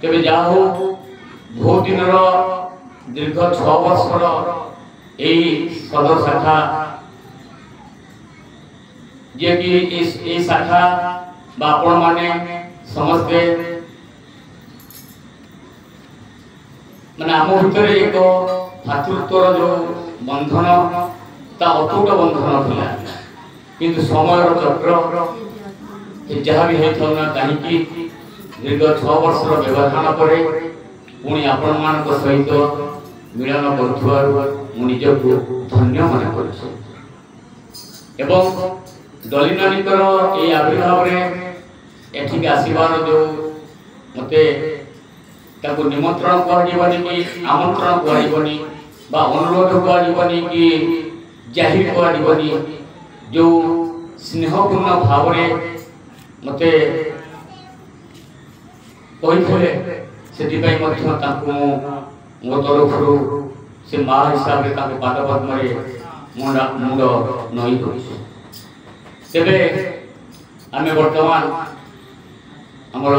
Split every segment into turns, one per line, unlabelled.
तेरे जाओ बहुत दिन दीर्घ 6 वर्षर यही सदर शाखा जे कि शाखा आपण माने समस्ते माने आम भितर एक भातृत्वर जो बंधन ता अटूट बंधन थिला किंतु समय चक्र जहाँ भी होता ना कहीं दीर्घ 6 वर्षर व्यवधान पर पुणी आपण मान सहित मिलन कर निजको धन्य मन कर दलिनानीकर ये आविर्भाव एठिक आसबार जो मते निमंत्रण कहनी कि आमंत्रण कहनी अनुरोध कहनी कि जाहिर कहनी जो स्नेहपूर्ण भाव मते कही मो तरफ से माँ हिसाब से पाद पद्म मुंड नई तेरे आम बर्तमान आमर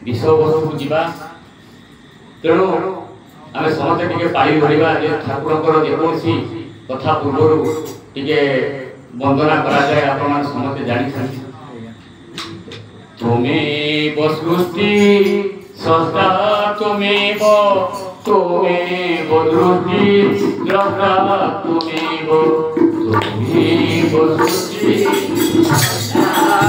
विषय वस्तु जीवा तेणु आम समस्ते टे पाई धरवा ठाकुर जेकोसी कथा पूर्व टे वंदना कराए आपण समस्ते जानी तुमेव सृष्टि सृष्टा तुमेव तुमेव दृष्टि द्रष्टा तुमेव तुमेव सृष्टि सृष्टा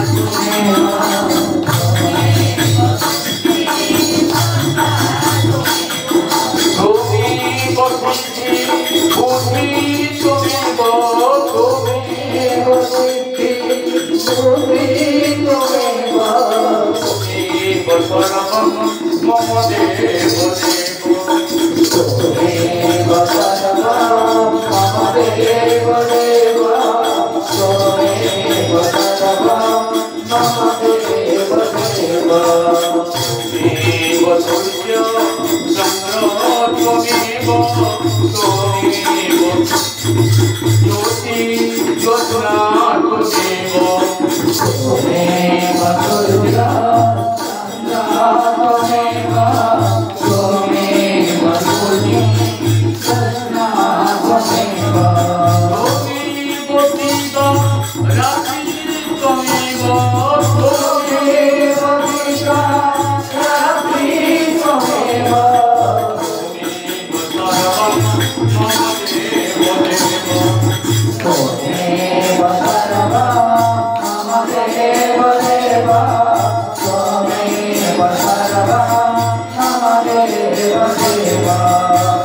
तुमेव सृष्टि बुद्धि तुमेव तुमेव सिद्धि तुमेव परम मम देव देव परम मम देव देव मम देव देव देव सूर्य चंद्र त्वमेव त्वमेव ज्योति ज्योत्स्ना त्वमेव त्वमेव सूर्य
Dewa